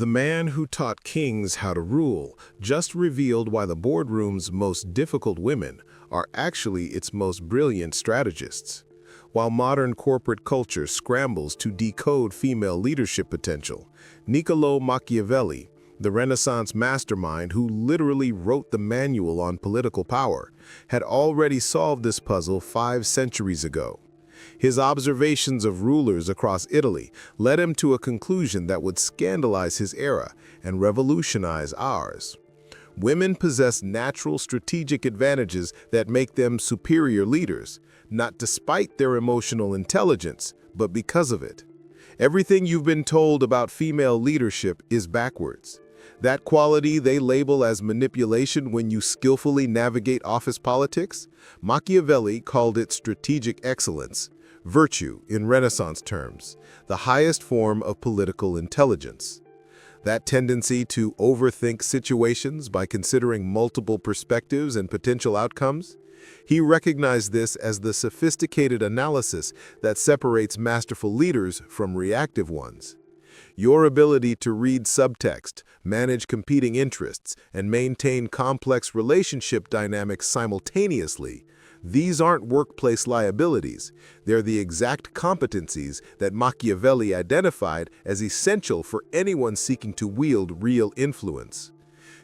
The man who taught kings how to rule just revealed why the boardroom's most difficult women are actually its most brilliant strategists. While modern corporate culture scrambles to decode female leadership potential, Niccolo Machiavelli, the Renaissance mastermind who literally wrote the manual on political power, had already solved this puzzle 5 centuries ago. His observations of rulers across Italy led him to a conclusion that would scandalize his era and revolutionize ours. Women possess natural strategic advantages that make them superior leaders, not despite their emotional intelligence, but because of it. Everything you've been told about female leadership is backwards. That quality they label as manipulation when you skillfully navigate office politics, Machiavelli called it strategic excellence, virtue in Renaissance terms, the highest form of political intelligence. That tendency to overthink situations by considering multiple perspectives and potential outcomes, he recognized this as the sophisticated analysis that separates masterful leaders from reactive ones. Your ability to read subtext, manage competing interests, and maintain complex relationship dynamics simultaneously, these aren't workplace liabilities. They're the exact competencies that Machiavelli identified as essential for anyone seeking to wield real influence.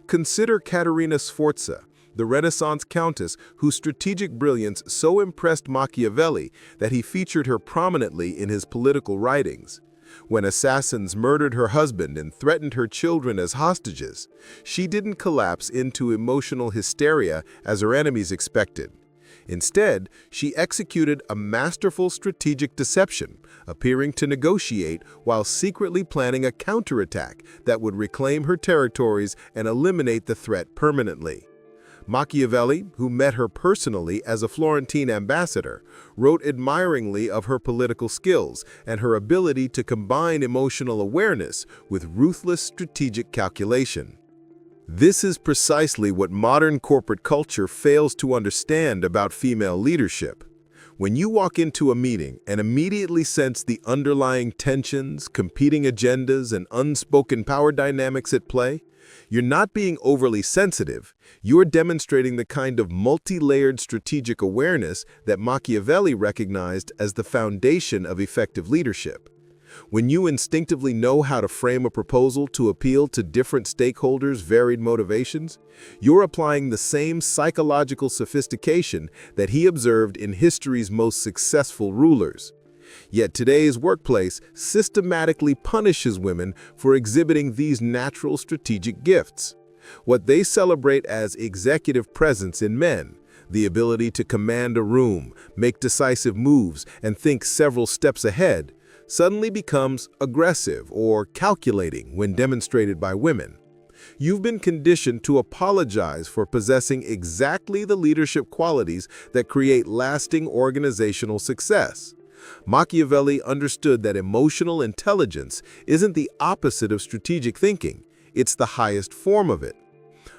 Consider Caterina Sforza, the Renaissance countess whose strategic brilliance so impressed Machiavelli that he featured her prominently in his political writings. When assassins murdered her husband and threatened her children as hostages, she didn't collapse into emotional hysteria as her enemies expected. Instead, she executed a masterful strategic deception, appearing to negotiate while secretly planning a counterattack that would reclaim her territories and eliminate the threat permanently. Machiavelli, who met her personally as a Florentine ambassador, wrote admiringly of her political skills and her ability to combine emotional awareness with ruthless strategic calculation. This is precisely what modern corporate culture fails to understand about female leadership. When you walk into a meeting and immediately sense the underlying tensions, competing agendas, and unspoken power dynamics at play, you're not being overly sensitive, you're demonstrating the kind of multi-layered strategic awareness that Machiavelli recognized as the foundation of effective leadership. When you instinctively know how to frame a proposal to appeal to different stakeholders' varied motivations, you're applying the same psychological sophistication that he observed in history's most successful rulers. Yet today's workplace systematically punishes women for exhibiting these natural strategic gifts. What they celebrate as executive presence in men, the ability to command a room, make decisive moves, and think several steps ahead, suddenly becomes aggressive or calculating when demonstrated by women. You've been conditioned to apologize for possessing exactly the leadership qualities that create lasting organizational success. Machiavelli understood that emotional intelligence isn't the opposite of strategic thinking, it's the highest form of it.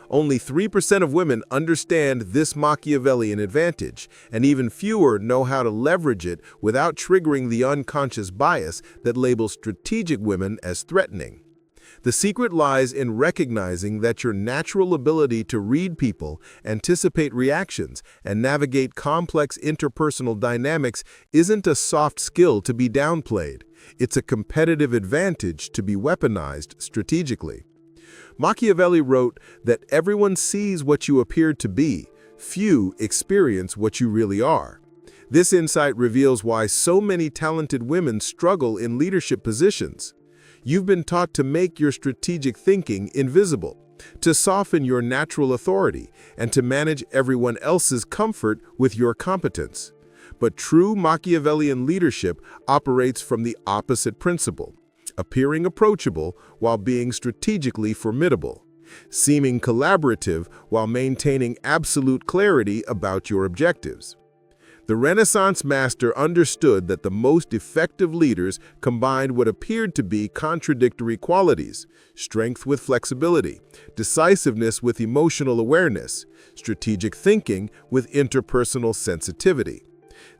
Only 3% of women understand this Machiavellian advantage, and even fewer know how to leverage it without triggering the unconscious bias that labels strategic women as threatening. The secret lies in recognizing that your natural ability to read people, anticipate reactions, and navigate complex interpersonal dynamics isn't a soft skill to be downplayed. It's a competitive advantage to be weaponized strategically. Machiavelli wrote that everyone sees what you appear to be, few experience what you really are. This insight reveals why so many talented women struggle in leadership positions. You've been taught to make your strategic thinking invisible, to soften your natural authority, and to manage everyone else's comfort with your competence. But true Machiavellian leadership operates from the opposite principle, appearing approachable while being strategically formidable, seeming collaborative while maintaining absolute clarity about your objectives. The Renaissance master understood that the most effective leaders combined what appeared to be contradictory qualities: strength with flexibility, decisiveness with emotional awareness, strategic thinking with interpersonal sensitivity.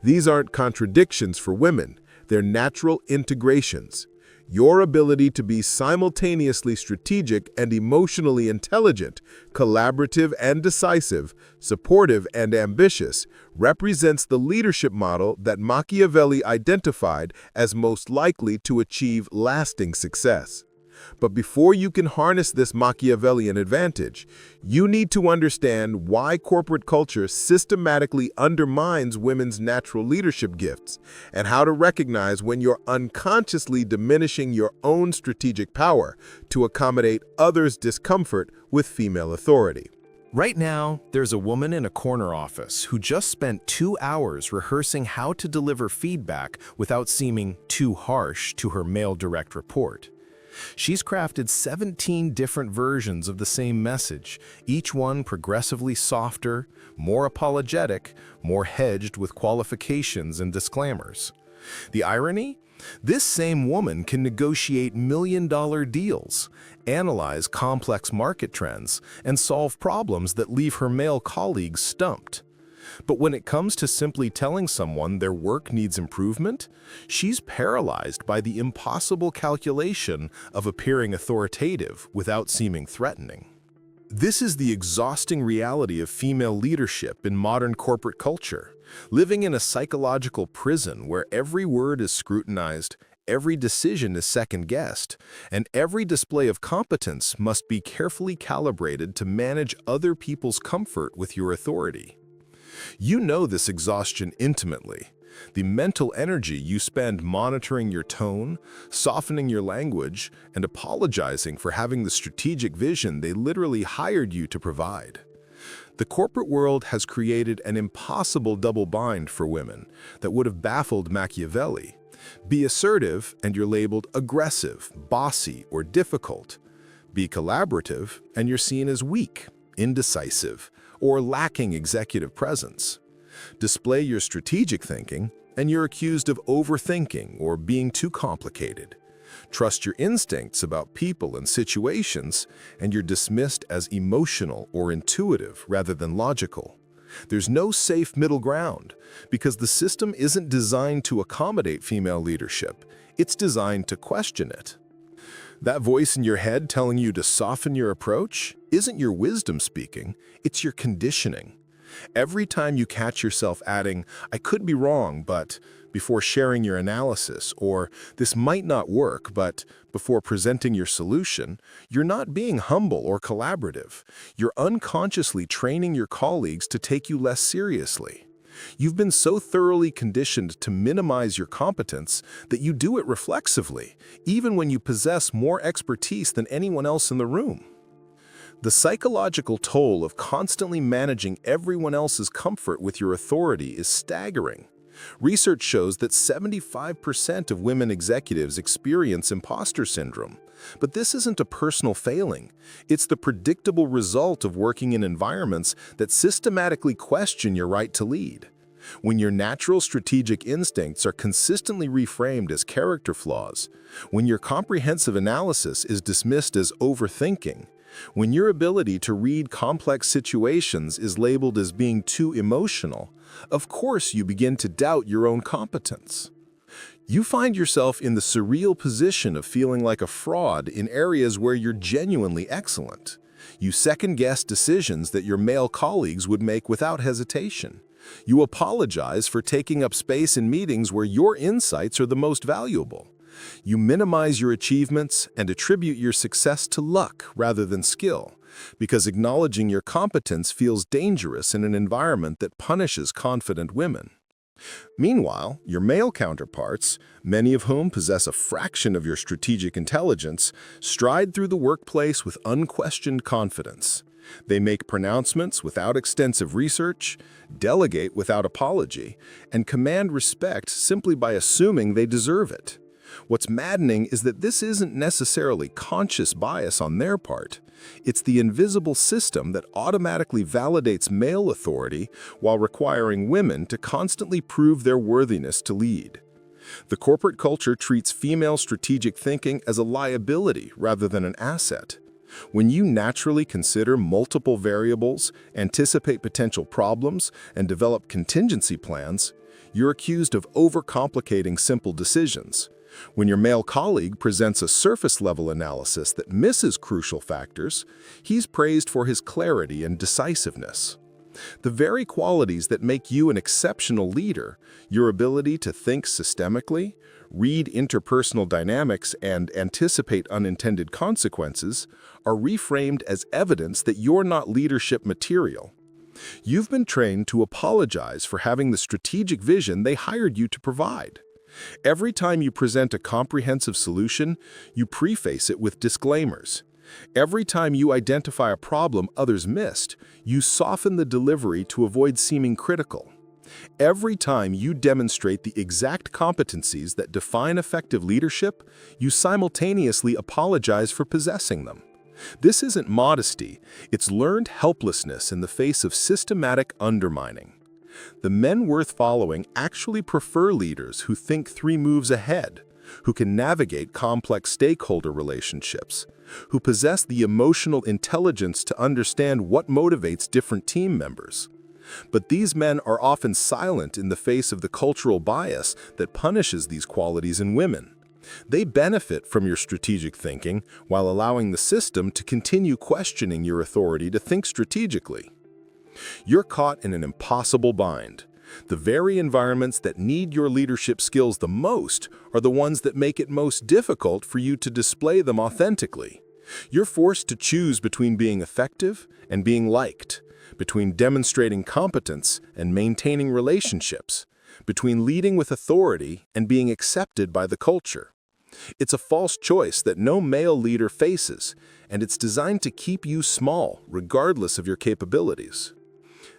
These aren't contradictions for women, they're natural integrations. Your ability to be simultaneously strategic and emotionally intelligent, collaborative and decisive, supportive and ambitious, represents the leadership model that Machiavelli identified as most likely to achieve lasting success. But before you can harness this Machiavellian advantage, you need to understand why corporate culture systematically undermines women's natural leadership gifts and how to recognize when you're unconsciously diminishing your own strategic power to accommodate others' discomfort with female authority. Right now, there's a woman in a corner office who just spent 2 hours rehearsing how to deliver feedback without seeming too harsh to her male direct report. She's crafted 17 different versions of the same message, each one progressively softer, more apologetic, more hedged with qualifications and disclaimers. The irony? This same woman can negotiate million-dollar deals, analyze complex market trends, and solve problems that leave her male colleagues stumped. But when it comes to simply telling someone their work needs improvement, she's paralyzed by the impossible calculation of appearing authoritative without seeming threatening. This is the exhausting reality of female leadership in modern corporate culture, living in a psychological prison where every word is scrutinized, every decision is second-guessed, and every display of competence must be carefully calibrated to manage other people's comfort with your authority. You know this exhaustion intimately. The mental energy you spend monitoring your tone, softening your language, and apologizing for having the strategic vision they literally hired you to provide. The corporate world has created an impossible double bind for women that would have baffled Machiavelli. Be assertive and you're labeled aggressive, bossy, or difficult. Be collaborative and you're seen as weak, indecisive, or lacking executive presence. Display your strategic thinking, and you're accused of overthinking or being too complicated. Trust your instincts about people and situations, and you're dismissed as emotional or intuitive rather than logical. There's no safe middle ground, because the system isn't designed to accommodate female leadership. It's designed to question it. That voice in your head telling you to soften your approach isn't your wisdom speaking, it's your conditioning. Every time you catch yourself adding, "I could be wrong, but," before sharing your analysis, or "this might not work, but," before presenting your solution, you're not being humble or collaborative. You're unconsciously training your colleagues to take you less seriously. You've been so thoroughly conditioned to minimize your competence that you do it reflexively, even when you possess more expertise than anyone else in the room. The psychological toll of constantly managing everyone else's comfort with your authority is staggering. Research shows that 75% of women executives experience imposter syndrome. But this isn't a personal failing. It's the predictable result of working in environments that systematically question your right to lead. When your natural strategic instincts are consistently reframed as character flaws, when your comprehensive analysis is dismissed as overthinking, when your ability to read complex situations is labeled as being too emotional, of course you begin to doubt your own competence. You find yourself in the surreal position of feeling like a fraud in areas where you're genuinely excellent. You second-guess decisions that your male colleagues would make without hesitation. You apologize for taking up space in meetings where your insights are the most valuable. You minimize your achievements and attribute your success to luck rather than skill, because acknowledging your competence feels dangerous in an environment that punishes confident women. Meanwhile, your male counterparts, many of whom possess a fraction of your strategic intelligence, stride through the workplace with unquestioned confidence. They make pronouncements without extensive research, delegate without apology, and command respect simply by assuming they deserve it. What's maddening is that this isn't necessarily conscious bias on their part. It's the invisible system that automatically validates male authority while requiring women to constantly prove their worthiness to lead. The corporate culture treats female strategic thinking as a liability rather than an asset. When you naturally consider multiple variables, anticipate potential problems, and develop contingency plans, you're accused of overcomplicating simple decisions. When your male colleague presents a surface-level analysis that misses crucial factors, he's praised for his clarity and decisiveness. The very qualities that make you an exceptional leader, your ability to think systemically, read interpersonal dynamics, and anticipate unintended consequences, are reframed as evidence that you're not leadership material. You've been trained to apologize for having the strategic vision they hired you to provide. Every time you present a comprehensive solution, you preface it with disclaimers. Every time you identify a problem others missed, you soften the delivery to avoid seeming critical. Every time you demonstrate the exact competencies that define effective leadership, you simultaneously apologize for possessing them. This isn't modesty, it's learned helplessness in the face of systematic undermining. The men worth following actually prefer leaders who think 3 moves ahead, who can navigate complex stakeholder relationships, who possess the emotional intelligence to understand what motivates different team members. But these men are often silent in the face of the cultural bias that punishes these qualities in women. They benefit from your strategic thinking while allowing the system to continue questioning your authority to think strategically. You're caught in an impossible bind. The very environments that need your leadership skills the most are the ones that make it most difficult for you to display them authentically. You're forced to choose between being effective and being liked, between demonstrating competence and maintaining relationships, between leading with authority and being accepted by the culture. It's a false choice that no male leader faces, and it's designed to keep you small, regardless of your capabilities.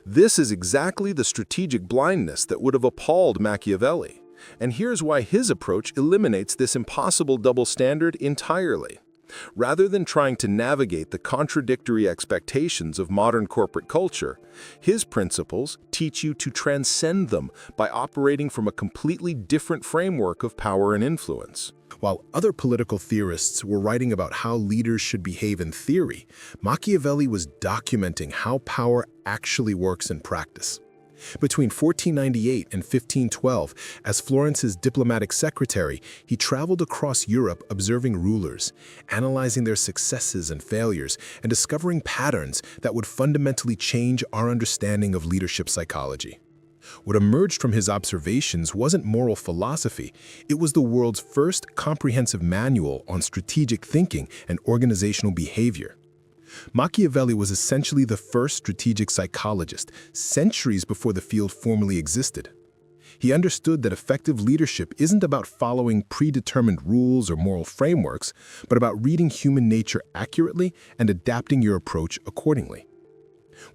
This is exactly the strategic blindness that would have appalled Machiavelli, and here's why his approach eliminates this impossible double standard entirely. Rather than trying to navigate the contradictory expectations of modern corporate culture, his principles teach you to transcend them by operating from a completely different framework of power and influence. While other political theorists were writing about how leaders should behave in theory, Machiavelli was documenting how power actually works in practice. Between 1498 and 1512, as Florence's diplomatic secretary, he traveled across Europe observing rulers, analyzing their successes and failures, and discovering patterns that would fundamentally change our understanding of leadership psychology. What emerged from his observations wasn't moral philosophy, it was the world's first comprehensive manual on strategic thinking and organizational behavior. Machiavelli was essentially the first strategic psychologist, centuries before the field formally existed. He understood that effective leadership isn't about following predetermined rules or moral frameworks, but about reading human nature accurately and adapting your approach accordingly.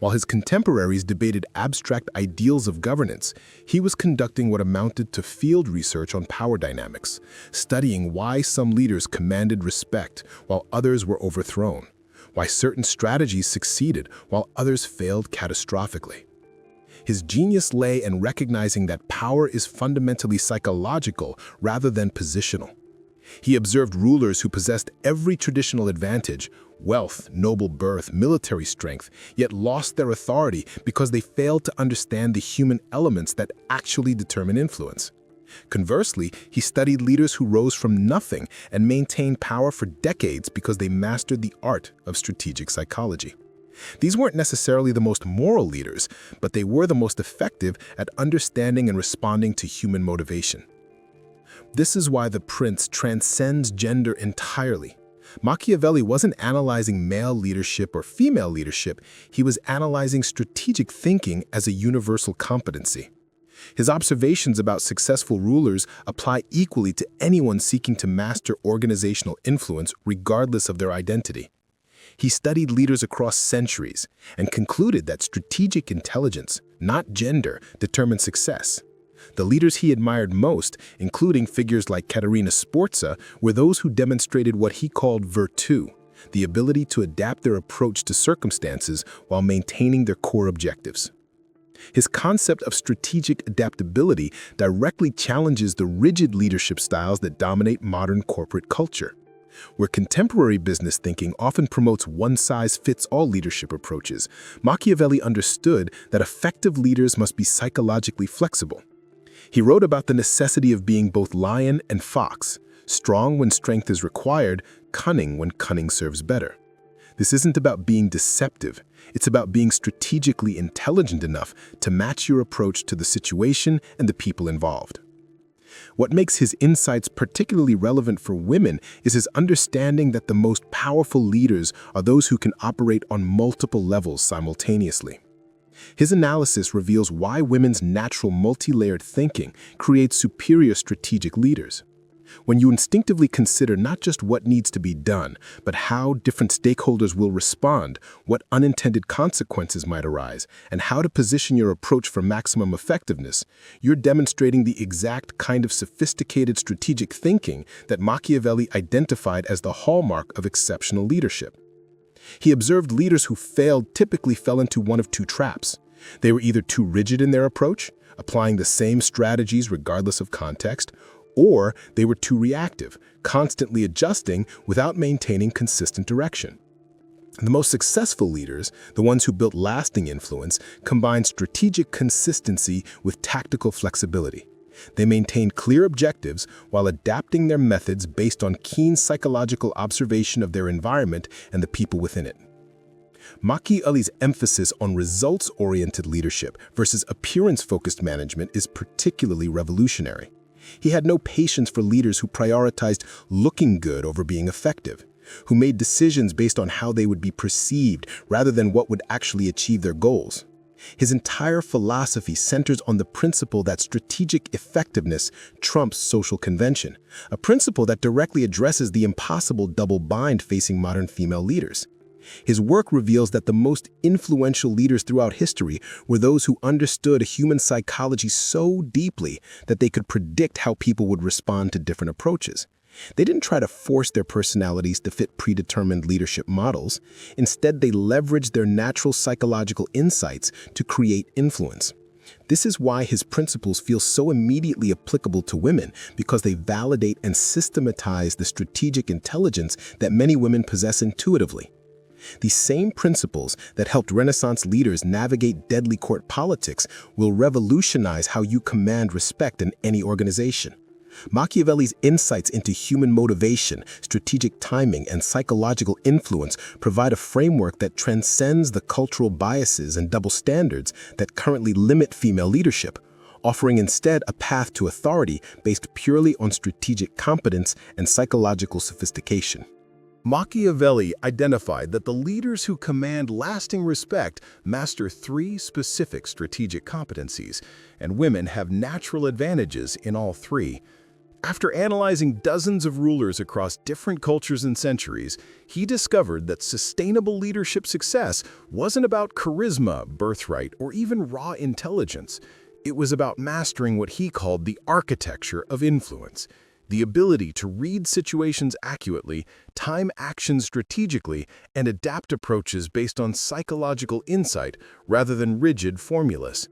While his contemporaries debated abstract ideals of governance, he was conducting what amounted to field research on power dynamics, studying why some leaders commanded respect while others were overthrown, why certain strategies succeeded while others failed catastrophically. His genius lay in recognizing that power is fundamentally psychological rather than positional. He observed rulers who possessed every traditional advantage, wealth, noble birth, military strength, yet lost their authority because they failed to understand the human elements that actually determine influence. Conversely, he studied leaders who rose from nothing and maintained power for decades because they mastered the art of strategic psychology. These weren't necessarily the most moral leaders, but they were the most effective at understanding and responding to human motivation. This is why The Prince transcends gender entirely. Machiavelli wasn't analyzing male leadership or female leadership, he was analyzing strategic thinking as a universal competency. His observations about successful rulers apply equally to anyone seeking to master organizational influence regardless of their identity. He studied leaders across centuries and concluded that strategic intelligence, not gender, determined success. The leaders he admired most, including figures like Caterina Sforza, were those who demonstrated what he called virtù, the ability to adapt their approach to circumstances while maintaining their core objectives. His concept of strategic adaptability directly challenges the rigid leadership styles that dominate modern corporate culture. Where contemporary business thinking often promotes one-size-fits-all leadership approaches, Machiavelli understood that effective leaders must be psychologically flexible. He wrote about the necessity of being both lion and fox, strong when strength is required, cunning when cunning serves better. This isn't about being deceptive, it's about being strategically intelligent enough to match your approach to the situation and the people involved. What makes his insights particularly relevant for women is his understanding that the most powerful leaders are those who can operate on multiple levels simultaneously. His analysis reveals why women's natural multi-layered thinking creates superior strategic leaders. When you instinctively consider not just what needs to be done, but how different stakeholders will respond, what unintended consequences might arise, and how to position your approach for maximum effectiveness, you're demonstrating the exact kind of sophisticated strategic thinking that Machiavelli identified as the hallmark of exceptional leadership. He observed leaders who failed typically fell into one of two traps. They were either too rigid in their approach, applying the same strategies regardless of context, or they were too reactive, constantly adjusting without maintaining consistent direction. The most successful leaders, the ones who built lasting influence, combined strategic consistency with tactical flexibility. They maintained clear objectives while adapting their methods based on keen psychological observation of their environment and the people within it. Machiavelli's emphasis on results-oriented leadership versus appearance-focused management is particularly revolutionary. He had no patience for leaders who prioritized looking good over being effective, who made decisions based on how they would be perceived rather than what would actually achieve their goals. His entire philosophy centers on the principle that strategic effectiveness trumps social convention, a principle that directly addresses the impossible double bind facing modern female leaders. His work reveals that the most influential leaders throughout history were those who understood human psychology so deeply that they could predict how people would respond to different approaches. They didn't try to force their personalities to fit predetermined leadership models. Instead, they leveraged their natural psychological insights to create influence. This is why his principles feel so immediately applicable to women, because they validate and systematize the strategic intelligence that many women possess intuitively. These same principles that helped Renaissance leaders navigate deadly court politics will revolutionize how you command respect in any organization. Machiavelli's insights into human motivation, strategic timing, and psychological influence provide a framework that transcends the cultural biases and double standards that currently limit female leadership, offering instead a path to authority based purely on strategic competence and psychological sophistication. Machiavelli identified that the leaders who command lasting respect master three specific strategic competencies, and women have natural advantages in all three. After analyzing dozens of rulers across different cultures and centuries, he discovered that sustainable leadership success wasn't about charisma, birthright, or even raw intelligence. It was about mastering what he called the architecture of influence. The ability to read situations accurately, time actions strategically, and adapt approaches based on psychological insight rather than rigid formulas.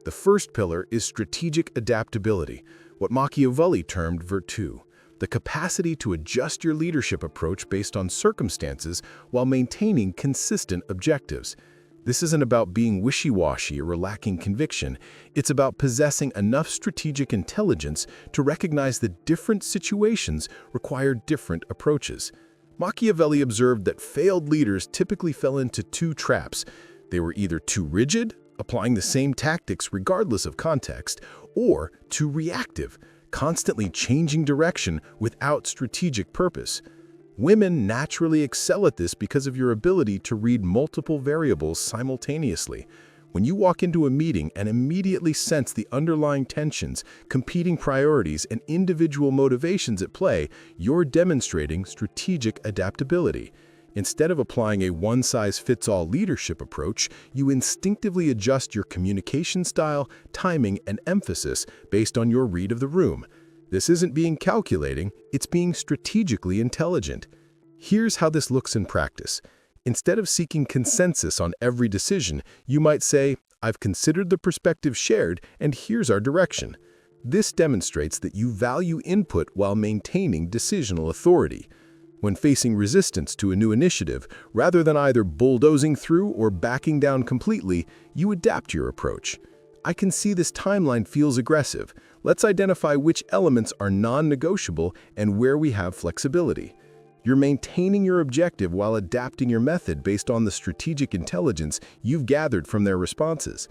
The first pillar is strategic adaptability, what Machiavelli termed virtù, the capacity to adjust your leadership approach based on circumstances while maintaining consistent objectives. This isn't about being wishy-washy or lacking conviction. It's about possessing enough strategic intelligence to recognize that different situations require different approaches. Machiavelli observed that failed leaders typically fell into two traps. They were either too rigid, applying the same tactics regardless of context, or too reactive, constantly changing direction without strategic purpose. Women naturally excel at this because of your ability to read multiple variables simultaneously. When you walk into a meeting and immediately sense the underlying tensions, competing priorities, and individual motivations at play, you're demonstrating strategic adaptability. Instead of applying a one-size-fits-all leadership approach, you instinctively adjust your communication style, timing, and emphasis based on your read of the room. This isn't being calculating, it's being strategically intelligent. Here's how this looks in practice. Instead of seeking consensus on every decision, you might say, "I've considered the perspective shared, and here's our direction." This demonstrates that you value input while maintaining decisional authority. When facing resistance to a new initiative, rather than either bulldozing through or backing down completely, you adapt your approach. "I can see this timeline feels aggressive. Let's identify which elements are non-negotiable and where we have flexibility. You're maintaining your objective while adapting your method based on the strategic intelligence you've gathered from their responses.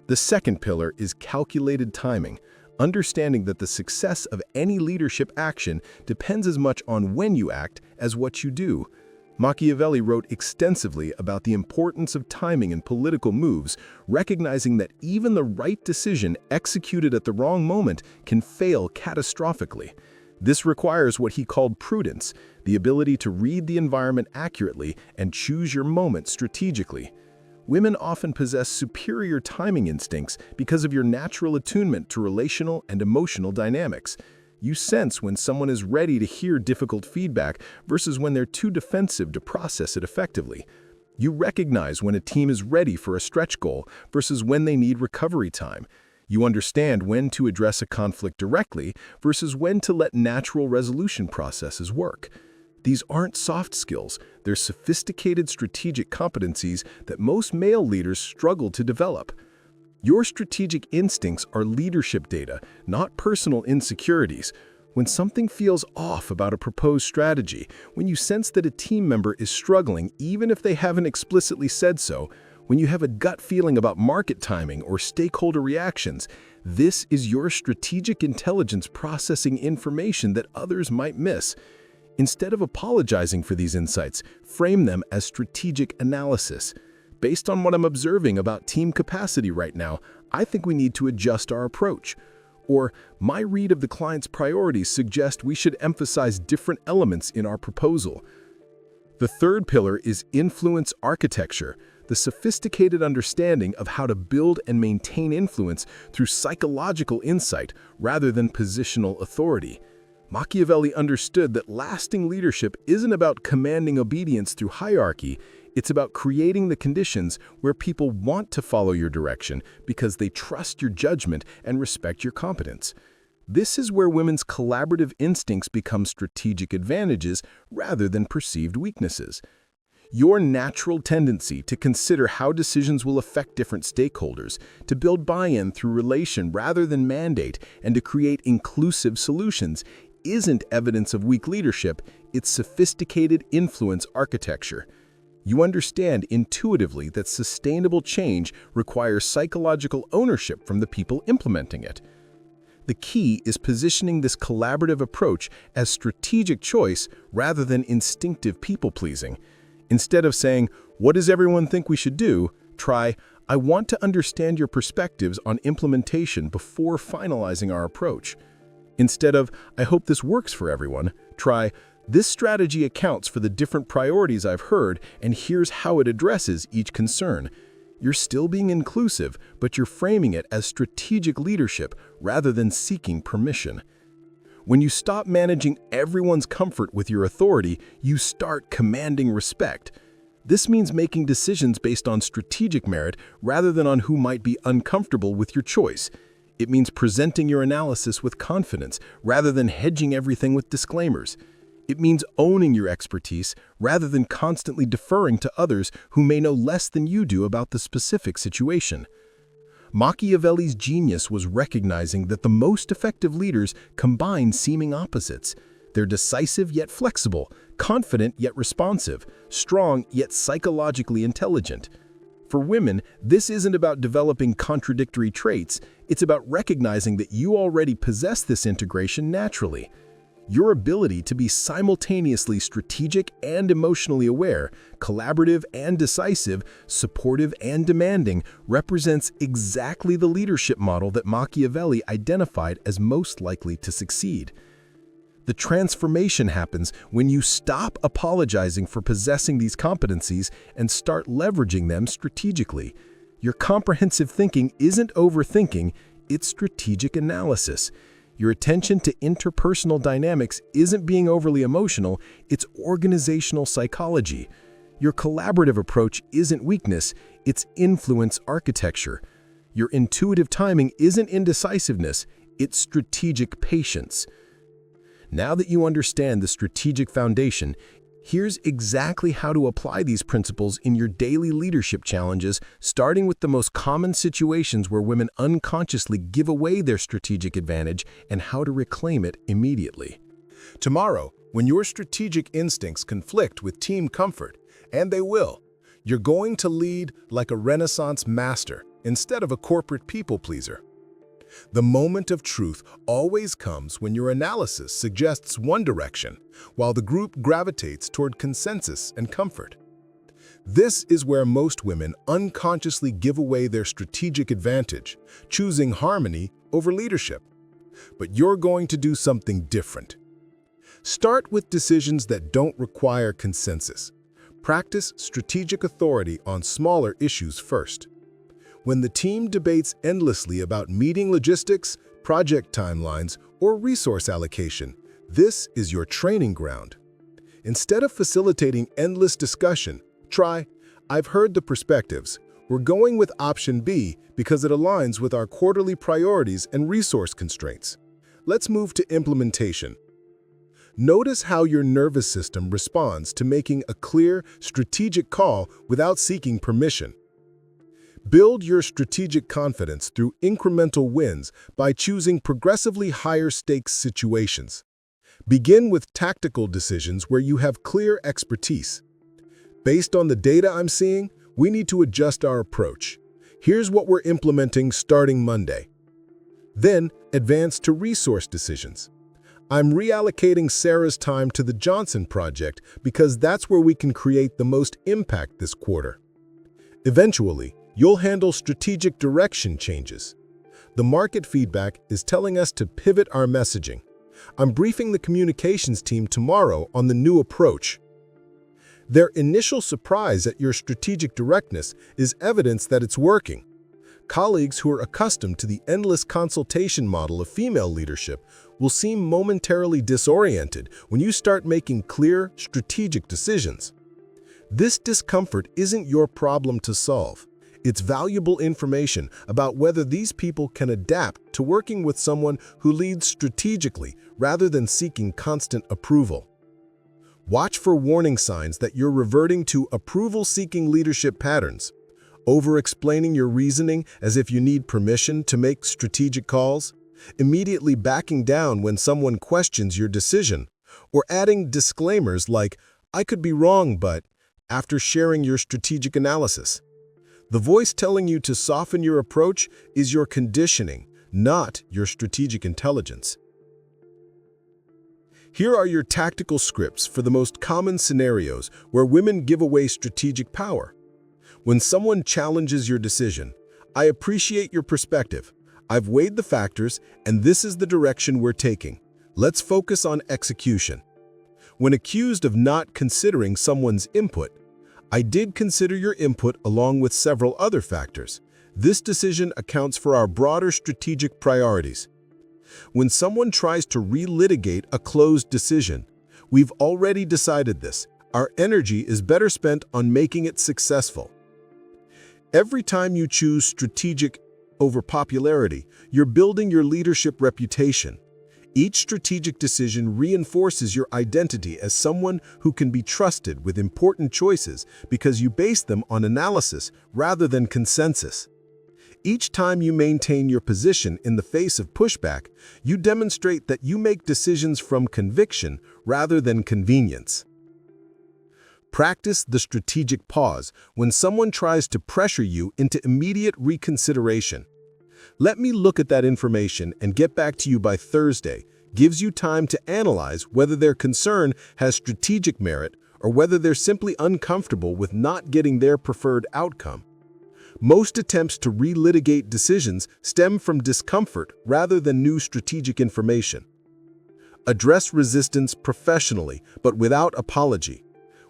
The second pillar is calculated timing, understanding that the success of any leadership action depends as much on when you act as what you do. Machiavelli wrote extensively about the importance of timing in political moves, recognizing that even the right decision executed at the wrong moment can fail catastrophically. This requires what he called prudence, the ability to read the environment accurately and choose your moment strategically. Women often possess superior timing instincts because of your natural attunement to relational and emotional dynamics. You sense when someone is ready to hear difficult feedback versus when they're too defensive to process it effectively. You recognize when a team is ready for a stretch goal versus when they need recovery time. You understand when to address a conflict directly versus when to let natural resolution processes work. These aren't soft skills, they're sophisticated strategic competencies that most male leaders struggle to develop. Your strategic instincts are leadership data, not personal insecurities. When something feels off about a proposed strategy, when you sense that a team member is struggling even if they haven't explicitly said so, when you have a gut feeling about market timing or stakeholder reactions, this is your strategic intelligence processing information that others might miss. Instead of apologizing for these insights, frame them as strategic analysis. Based on what I'm observing about team capacity right now, I think we need to adjust our approach. Or, my read of the client's priorities suggests we should emphasize different elements in our proposal. The third pillar is influence architecture, the sophisticated understanding of how to build and maintain influence through psychological insight rather than positional authority. Machiavelli understood that lasting leadership isn't about commanding obedience through hierarchy, it's about creating the conditions where people want to follow your direction because they trust your judgment and respect your competence. This is where women's collaborative instincts become strategic advantages rather than perceived weaknesses. Your natural tendency to consider how decisions will affect different stakeholders, to build buy-in through relation rather than mandate, and to create inclusive solutions isn't evidence of weak leadership, it's sophisticated influence architecture. You understand intuitively that sustainable change requires psychological ownership from the people implementing it. The key is positioning this collaborative approach as strategic choice rather than instinctive people-pleasing. Instead of saying, "What does everyone think we should do?" try, "I want to understand your perspectives on implementation before finalizing our approach." Instead of, "I hope this works for everyone," try, "This strategy accounts for the different priorities I've heard, and here's how it addresses each concern." You're still being inclusive, but you're framing it as strategic leadership rather than seeking permission. When you stop managing everyone's comfort with your authority, you start commanding respect. This means making decisions based on strategic merit rather than on who might be uncomfortable with your choice. It means presenting your analysis with confidence rather than hedging everything with disclaimers. It means owning your expertise rather than constantly deferring to others who may know less than you do about the specific situation. Machiavelli's genius was recognizing that the most effective leaders combine seeming opposites. They're decisive yet flexible, confident yet responsive, strong yet psychologically intelligent. For women, this isn't about developing contradictory traits, it's about recognizing that you already possess this integration naturally. Your ability to be simultaneously strategic and emotionally aware, collaborative and decisive, supportive and demanding represents exactly the leadership model that Machiavelli identified as most likely to succeed. The transformation happens when you stop apologizing for possessing these competencies and start leveraging them strategically. Your comprehensive thinking isn't overthinking, it's strategic analysis. Your attention to interpersonal dynamics isn't being overly emotional, it's organizational psychology. Your collaborative approach isn't weakness, it's influence architecture. Your intuitive timing isn't indecisiveness, it's strategic patience. Now that you understand the strategic foundation, Here's exactly how to apply these principles in your daily leadership challenges, starting with the most common situations where women unconsciously give away their strategic advantage and how to reclaim it immediately. Tomorrow, when your strategic instincts conflict with team comfort, and they will, you're going to lead like a Renaissance master instead of a corporate people-pleaser. The moment of truth always comes when your analysis suggests one direction, while the group gravitates toward consensus and comfort. This is where most women unconsciously give away their strategic advantage, choosing harmony over leadership. But you're going to do something different. Start with decisions that don't require consensus. Practice strategic authority on smaller issues first. When the team debates endlessly about meeting logistics, project timelines, or resource allocation, this is your training ground. Instead of facilitating endless discussion, try, "I've heard the perspectives. We're going with option B because it aligns with our quarterly priorities and resource constraints. Let's move to implementation." Notice how your nervous system responds to making a clear, strategic call without seeking permission. Build your strategic confidence through incremental wins by choosing progressively higher stakes situations. Begin with tactical decisions where you have clear expertise. Based on the data I'm seeing, we need to adjust our approach. Here's what we're implementing starting Monday. Then, advance to resource decisions. I'm reallocating Sarah's time to the Johnson project because that's where we can create the most impact this quarter. Eventually, you'll handle strategic direction changes. The market feedback is telling us to pivot our messaging. I'm briefing the communications team tomorrow on the new approach. Their initial surprise at your strategic directness is evidence that it's working. Colleagues who are accustomed to the endless consultation model of female leadership will seem momentarily disoriented when you start making clear, strategic decisions. This discomfort isn't your problem to solve. It's valuable information about whether these people can adapt to working with someone who leads strategically rather than seeking constant approval. Watch for warning signs that you're reverting to approval-seeking leadership patterns, over-explaining your reasoning as if you need permission to make strategic calls, immediately backing down when someone questions your decision, or adding disclaimers like, "I could be wrong, but," after sharing your strategic analysis. The voice telling you to soften your approach is your conditioning, not your strategic intelligence. Here are your tactical scripts for the most common scenarios where women give away strategic power. When someone challenges your decision, "I appreciate your perspective. I've weighed the factors, and this is the direction we're taking. Let's focus on execution." When accused of not considering someone's input, "I did consider your input along with several other factors. This decision accounts for our broader strategic priorities." When someone tries to relitigate a closed decision, "We've already decided this. Our energy is better spent on making it successful." Every time you choose strategic over popularity, you're building your leadership reputation. Each strategic decision reinforces your identity as someone who can be trusted with important choices because you base them on analysis rather than consensus. Each time you maintain your position in the face of pushback, you demonstrate that you make decisions from conviction rather than convenience. Practice the strategic pause when someone tries to pressure you into immediate reconsideration. "Let me look at that information and get back to you by Thursday" gives you time to analyze whether their concern has strategic merit or whether they're simply uncomfortable with not getting their preferred outcome. Most attempts to relitigate decisions stem from discomfort rather than new strategic information. Address resistance professionally, but without apology.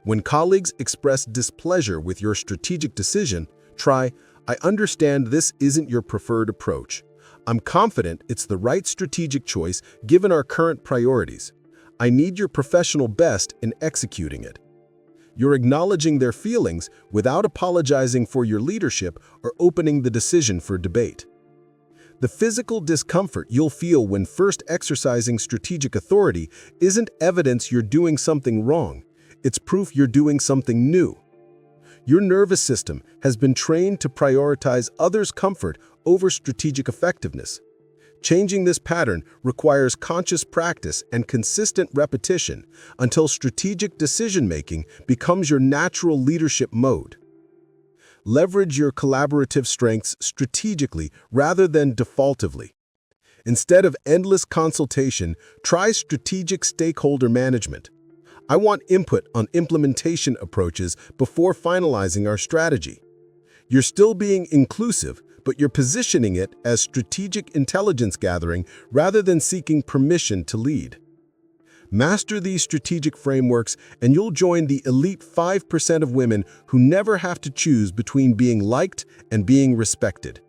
When colleagues express displeasure with your strategic decision, try, "I understand this isn't your preferred approach. I'm confident it's the right strategic choice given our current priorities. I need your professional best in executing it." You're acknowledging their feelings without apologizing for your leadership or opening the decision for debate. The physical discomfort you'll feel when first exercising strategic authority isn't evidence you're doing something wrong. It's proof you're doing something new. Your nervous system has been trained to prioritize others' comfort over strategic effectiveness. Changing this pattern requires conscious practice and consistent repetition until strategic decision-making becomes your natural leadership mode. Leverage your collaborative strengths strategically rather than defaultively. Instead of endless consultation, try strategic stakeholder management. I want input on implementation approaches before finalizing our strategy. You're still being inclusive, but you're positioning it as strategic intelligence gathering rather than seeking permission to lead. Master these strategic frameworks and you'll join the elite 5% of women who never have to choose between being liked and being respected.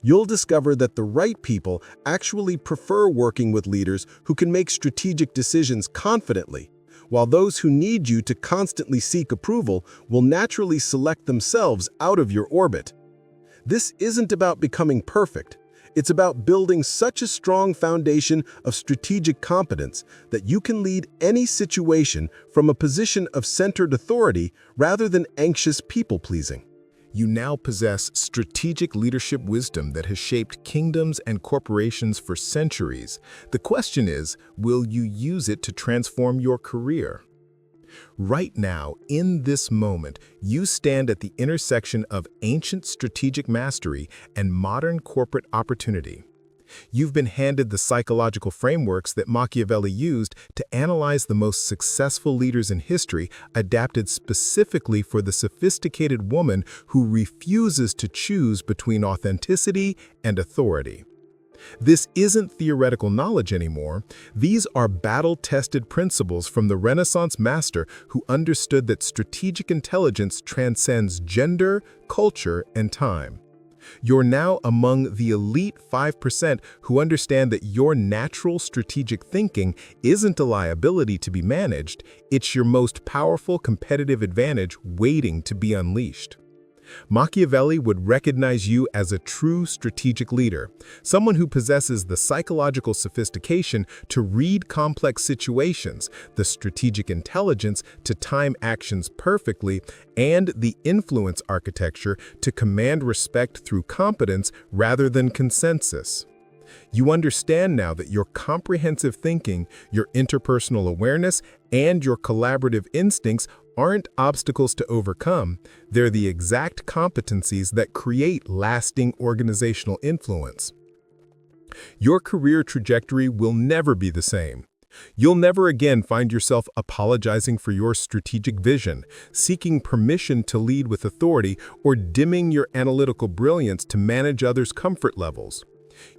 You'll discover that the right people actually prefer working with leaders who can make strategic decisions confidently, while those who need you to constantly seek approval will naturally select themselves out of your orbit. This isn't about becoming perfect. It's about building such a strong foundation of strategic competence that you can lead any situation from a position of centered authority rather than anxious people-pleasing. You now possess strategic leadership wisdom that has shaped kingdoms and corporations for centuries. The question is, will you use it to transform your career? Right now, in this moment, you stand at the intersection of ancient strategic mastery and modern corporate opportunity. You've been handed the psychological frameworks that Machiavelli used to analyze the most successful leaders in history, adapted specifically for the sophisticated woman who refuses to choose between authenticity and authority. This isn't theoretical knowledge anymore. These are battle-tested principles from the Renaissance master who understood that strategic intelligence transcends gender, culture, and time. You're now among the elite 5% who understand that your natural strategic thinking isn't a liability to be managed, it's your most powerful competitive advantage waiting to be unleashed. Machiavelli would recognize you as a true strategic leader, someone who possesses the psychological sophistication to read complex situations, the strategic intelligence to time actions perfectly, and the influence architecture to command respect through competence rather than consensus. You understand now that your comprehensive thinking, your interpersonal awareness, and your collaborative instincts aren't obstacles to overcome, they're the exact competencies that create lasting organizational influence. Your career trajectory will never be the same. You'll never again find yourself apologizing for your strategic vision, seeking permission to lead with authority, or dimming your analytical brilliance to manage others' comfort levels.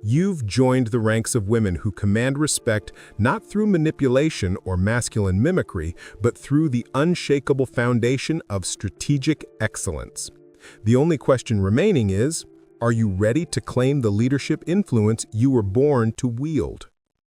You've joined the ranks of women who command respect not through manipulation or masculine mimicry, but through the unshakable foundation of strategic excellence. The only question remaining is, are you ready to claim the leadership influence you were born to wield?